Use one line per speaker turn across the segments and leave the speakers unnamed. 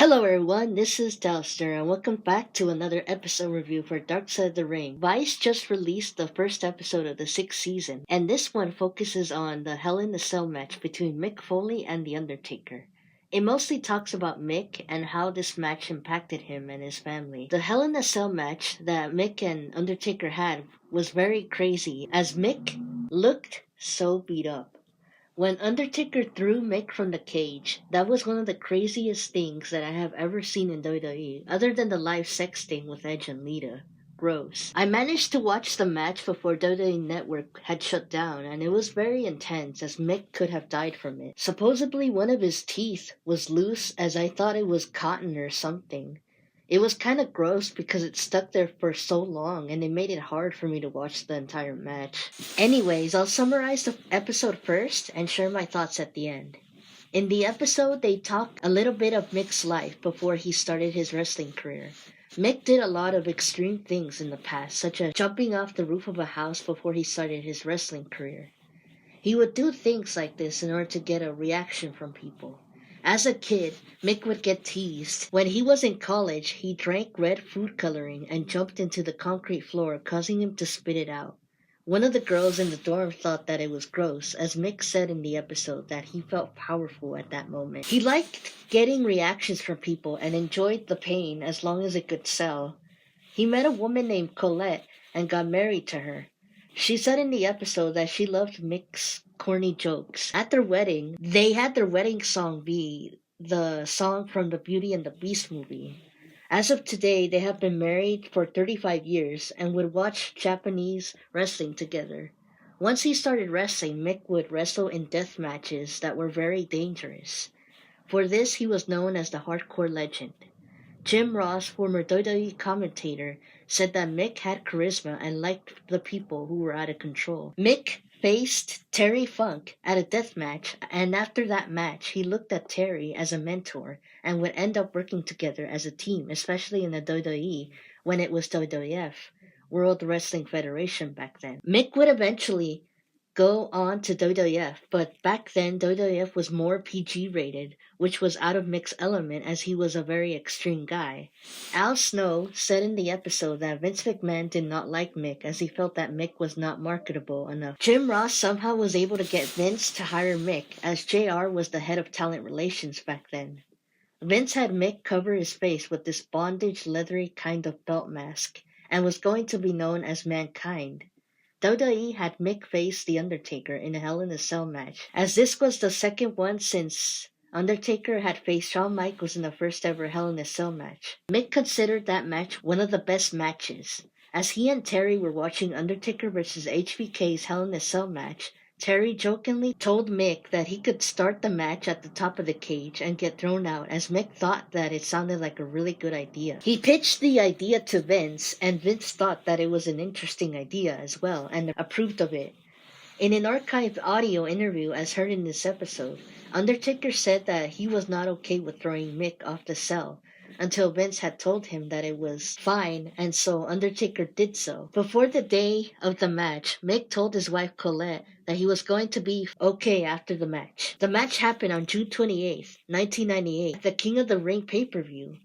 Hello everyone, this is Dalster and welcome back to another episode review for Dark Side of the Ring. Vice just released the first episode of the sixth season, and this one focuses on the Hell in a Cell match between Mick Foley and The Undertaker. It mostly talks about Mick and how this match impacted him and his family. The Hell in a Cell match that Mick and Undertaker had was very crazy as Mick looked so beat up. When Undertaker threw Mick from the cage, that was one of the craziest things that I have ever seen in WWE, other than the live sex thing with Edge and Lita. Gross. I managed to watch the match before WWE Network had shut down, and it was very intense as Mick could have died from it. Supposedly one of his teeth was loose as I thought it was cotton or something. It was kind of gross because it stuck there for so long and it made it hard for me to watch the entire match. Anyways, I'll summarize the episode first and share my thoughts at the end. In the episode, they talk a little bit of Mick's life before he started his wrestling career. Mick did a lot of extreme things in the past, such as jumping off the roof of a house before he started his wrestling career. He would do things like this in order to get a reaction from people. As a kid, Mick would get teased. When he was in college, he drank red food coloring and jumped into the concrete floor, causing him to spit it out. One of the girls in the dorm thought that it was gross, as Mick said in the episode that he felt powerful at that moment. He liked getting reactions from people and enjoyed the pain as long as it could sell. He met a woman named Colette and got married to her. She said in the episode that she loved Mick's corny jokes. At their wedding, they had their wedding song be the song from the Beauty and the Beast movie. As of today, they have been married for 35 years and would watch Japanese wrestling together. Once he started wrestling, Mick would wrestle in death matches that were very dangerous. For this, he was known as the Hardcore Legend. Jim Ross, former WWE commentator, said that Mick had charisma and liked the people who were out of control. Mick faced Terry Funk at a death match, and after that match, he looked at Terry as a mentor and would end up working together as a team, especially in the WWE when it was WWF, World Wrestling Federation back then. Mick would eventually go on to WWF, but back then WWF was more PG rated, which was out of Mick's element as he was a very extreme guy. Al Snow said in the episode that Vince McMahon did not like Mick as he felt that Mick was not marketable enough. Jim Ross somehow was able to get Vince to hire Mick as JR was the head of talent relations back then. Vince had Mick cover his face with this bondage leathery kind of belt mask and was going to be known as Mankind. WWE had Mick face The Undertaker in a Hell in a Cell match, as this was the second one since Undertaker had faced Shawn Michaels in the first ever Hell in a Cell match. Mick considered that match one of the best matches. As he and Terry were watching Undertaker vs. HBK's Hell in a Cell match, Terry jokingly told Mick that he could start the match at the top of the cage and get thrown out, as Mick thought that it sounded like a really good idea. He pitched the idea to Vince, and Vince thought that it was an interesting idea as well and approved of it. In an archived audio interview as heard in this episode, Undertaker said that he was not okay with throwing Mick off the cell until Vince had told him that it was fine, and so Undertaker did so. Before the day of the match, Mick told his wife Colette that he was going to be okay after the match. The match happened on June 28th, 1998, at the King of the Ring pay-per-view.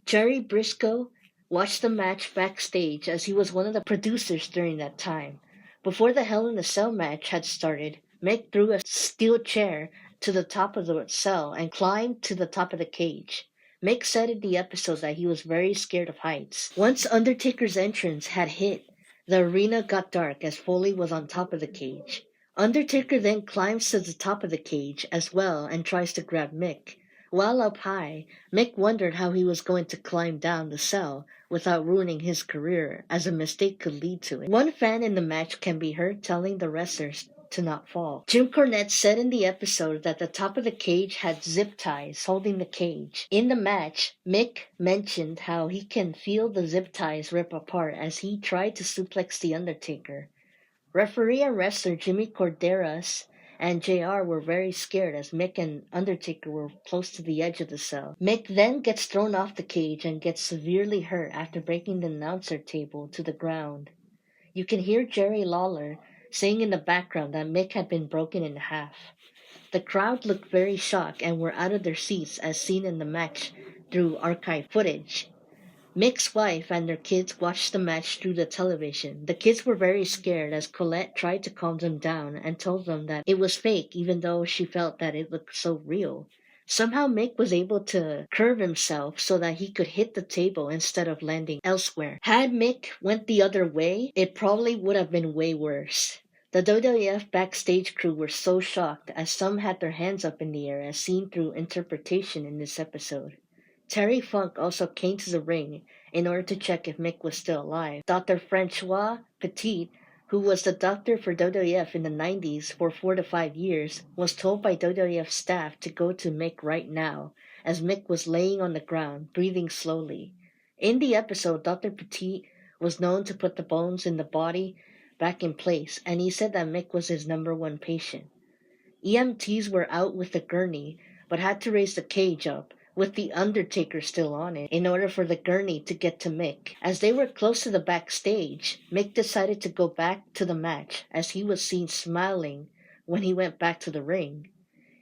Jerry Briscoe watched the match backstage as he was one of the producers during that time. Before the Hell in a Cell match had started, Mick threw a steel chair to the top of the cell and climbed to the top of the cage. Mick said in the episode that he was very scared of heights. Once Undertaker's entrance had hit, the arena got dark as Foley was on top of the cage. Undertaker then climbs to the top of the cage as well and tries to grab Mick. While up high, Mick wondered how he was going to climb down the cell without ruining his career, as a mistake could lead to it. One fan in the match can be heard telling the wrestlers to not fall. Jim Cornette said in the episode that the top of the cage had zip ties holding the cage. In the match, Mick mentioned how he can feel the zip ties rip apart as he tried to suplex The Undertaker. Referee and wrestler Jimmy Corderas and JR were very scared as Mick and Undertaker were close to the edge of the cell. Mick then gets thrown off the cage and gets severely hurt after breaking the announcer table to the ground. You can hear Jerry Lawler saying in the background that Mick had been broken in half. The crowd looked very shocked and were out of their seats as seen in the match through archive footage. Mick's wife and their kids watched the match through the television. The kids were very scared as Colette tried to calm them down and told them that it was fake even though she felt that it looked so real. Somehow Mick was able to curve himself so that he could hit the table instead of landing elsewhere. Had Mick went the other way, it probably would have been way worse. The WWF backstage crew were so shocked as some had their hands up in the air as seen through interpretation in this episode. Terry Funk also came to the ring in order to check if Mick was still alive. Dr. Francois Petit, who was the doctor for WWF in the 90s for 4 to 5 years, was told by WWF staff to go to Mick right now, as Mick was laying on the ground, breathing slowly. In the episode, Dr. Petit was known to put the bones in the body back in place, and he said that Mick was his number one patient. EMTs were out with the gurney, but had to raise the cage up, with the Undertaker still on it, in order for the gurney to get to Mick. As they were close to the backstage, Mick decided to go back to the match, as he was seen smiling when he went back to the ring.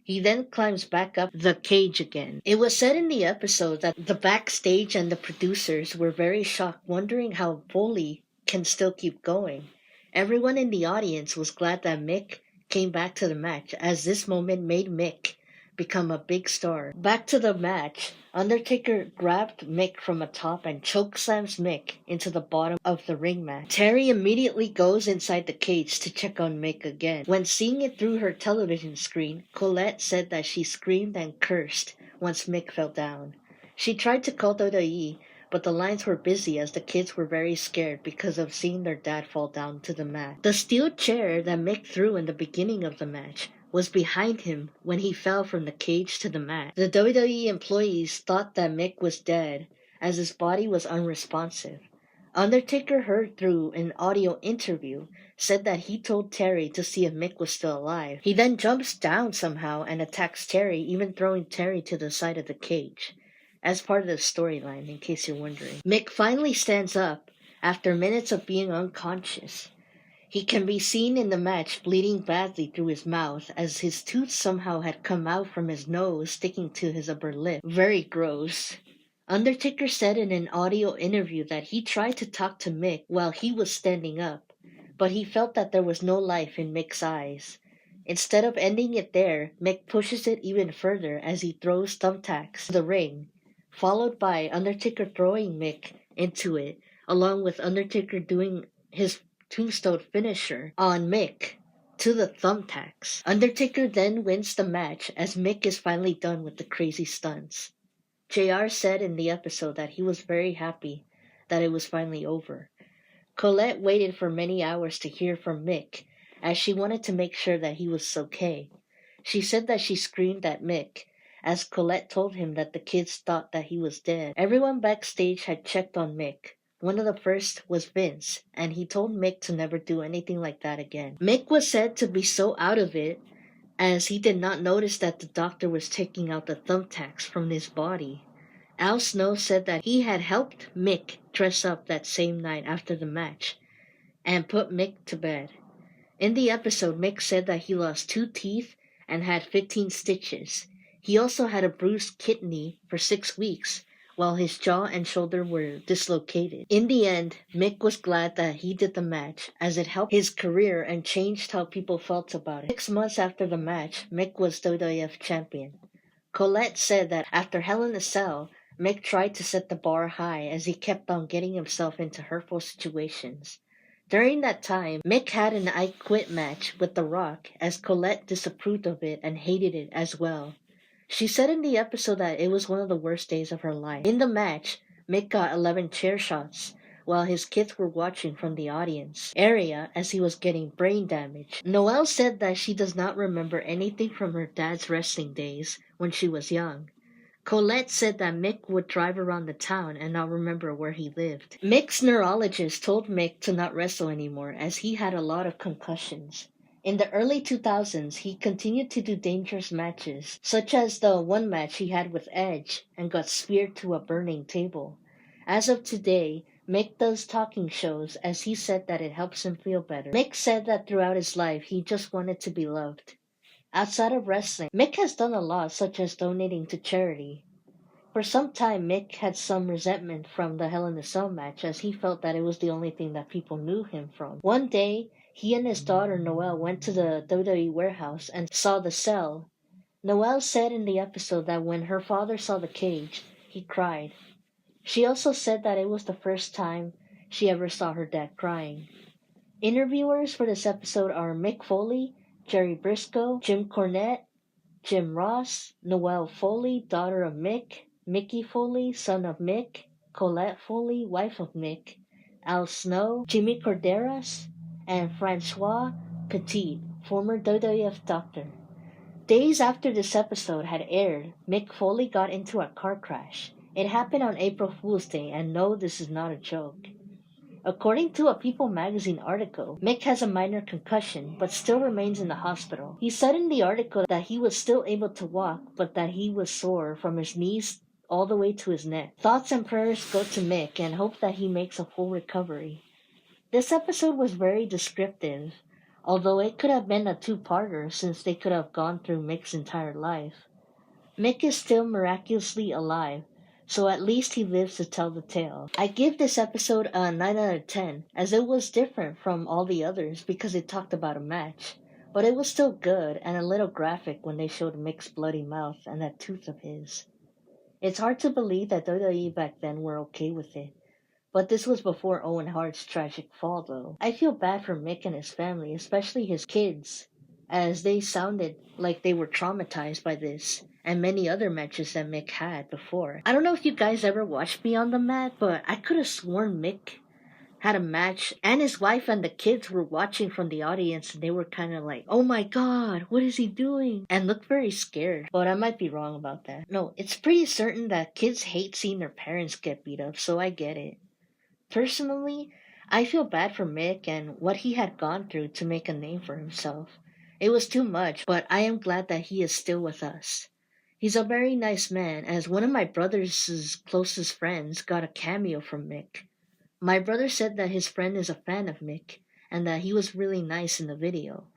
He then climbs back up the cage again. It was said in the episode that the backstage and the producers were very shocked, wondering how Foley can still keep going. Everyone in the audience was glad that Mick came back to the match, as this moment made Mick become a big star. Back to the match, Undertaker grabbed Mick from atop and chokeslams Mick into the bottom of the ring mat. Terry immediately goes inside the cage to check on Mick again. When seeing it through her television screen, Colette said that she screamed and cursed once Mick fell down. She tried to call WWE, but the lines were busy as the kids were very scared because of seeing their dad fall down to the mat. The steel chair that Mick threw in the beginning of the match was behind him when he fell from the cage to the mat. The WWE employees thought that Mick was dead, as his body was unresponsive. Undertaker heard through an audio interview said that he told Terry to see if Mick was still alive. He then jumps down somehow and attacks Terry, even throwing Terry to the side of the cage, as part of the storyline, in case you're wondering. Mick finally stands up after minutes of being unconscious. He can be seen in the match bleeding badly through his mouth, as his tooth somehow had come out from his nose, sticking to his upper lip. Very gross. Undertaker said in an audio interview that he tried to talk to Mick while he was standing up, but he felt that there was no life in Mick's eyes. Instead of ending it there, Mick pushes it even further as he throws thumbtacks to the ring, followed by Undertaker throwing Mick into it, along with Undertaker doing his tombstone finisher on Mick to the thumbtacks. Undertaker then wins the match as Mick is finally done with the crazy stunts. JR said in the episode that he was very happy that it was finally over. Colette waited for many hours to hear from Mick, as she wanted to make sure that he was okay. She said that she screamed at Mick, as Colette told him that the kids thought that he was dead. Everyone backstage had checked on Mick. One of the first was Vince, and he told Mick to never do anything like that again. Mick was said to be so out of it, as he did not notice that the doctor was taking out the thumbtacks from his body. Al Snow said that he had helped Mick dress up that same night after the match, and put Mick to bed. In the episode, Mick said that he lost 2 teeth and had 15 stitches. He also had a bruised kidney for 6 weeks, while his jaw and shoulder were dislocated. In the end, Mick was glad that he did the match, as it helped his career and changed how people felt about it. 6 months after the match, Mick was WWF champion. Colette said that after Hell in a Cell, Mick tried to set the bar high as he kept on getting himself into hurtful situations. During that time, Mick had an I Quit match with The Rock, as Colette disapproved of it and hated it as well. She said in the episode that it was one of the worst days of her life. In the match, Mick got 11 chair shots, while his kids were watching from the audience area as he was getting brain damage. Noelle said that she does not remember anything from her dad's wrestling days when she was young. Colette said that Mick would drive around the town and not remember where he lived. Mick's neurologist told Mick to not wrestle anymore as he had a lot of concussions. In the early 2000s, he continued to do dangerous matches, such as the one match he had with Edge and got speared to a burning table. As of today, Mick does talking shows as he said that it helps him feel better. Mick said that throughout his life, he just wanted to be loved. Outside of wrestling, Mick has done a lot, such as donating to charity. For some time, Mick had some resentment from the Hell in a Cell match as he felt that it was the only thing that people knew him from. One day, he and his daughter Noelle went to the WWE warehouse and saw the cell. Noelle said in the episode that when her father saw the cage, he cried. She also said that it was the first time she ever saw her dad crying. Interviewers for this episode are Mick Foley, Jerry Briscoe, Jim Cornette, Jim Ross, Noelle Foley, daughter of Mick, Mickey Foley, son of Mick, Colette Foley, wife of Mick, Al Snow, Jimmy Corderas, and Francois Petit, former WWF doctor. Days after this episode had aired, Mick Foley got into a car crash. It happened on April Fool's Day, and no, this is not a joke. According to a People magazine article, Mick has a minor concussion, but still remains in the hospital. He said in the article that he was still able to walk, but that he was sore from his knees all the way to his neck. Thoughts and prayers go to Mick and hope that he makes a full recovery. This episode was very descriptive, although it could have been a two-parter since they could have gone through Mick's entire life. Mick is still miraculously alive, so at least he lives to tell the tale. I give this episode a 9 out of 10, as it was different from all the others because it talked about a match. But it was still good and a little graphic when they showed Mick's bloody mouth and that tooth of his. It's hard to believe that WWE back then were okay with it. But this was before Owen Hart's tragic fall, though. I feel bad for Mick and his family, especially his kids, as they sounded like they were traumatized by this and many other matches that Mick had before. I don't know if you guys ever watched Beyond the Mat, but I could have sworn Mick had a match and his wife and the kids were watching from the audience and they were kind of like, oh my god, what is he doing? And looked very scared, but I might be wrong about that. No, it's pretty certain that kids hate seeing their parents get beat up, so I get it. Personally, I feel bad for Mick and what he had gone through to make a name for himself. It was too much, but I am glad that he is still with us. He's a very nice man, as one of my brother's closest friends got a cameo from Mick. My brother said that his friend is a fan of Mick, and that he was really nice in the video.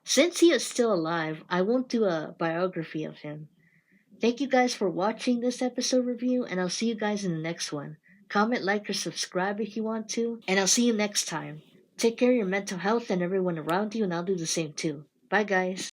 Since he is still alive, I won't do a biography of him. Thank you guys for watching this episode review, and I'll see you guys in the next one. Comment, like, or subscribe if you want to, and I'll see you next time. Take care of your mental health and everyone around you, and I'll do the same too. Bye, guys.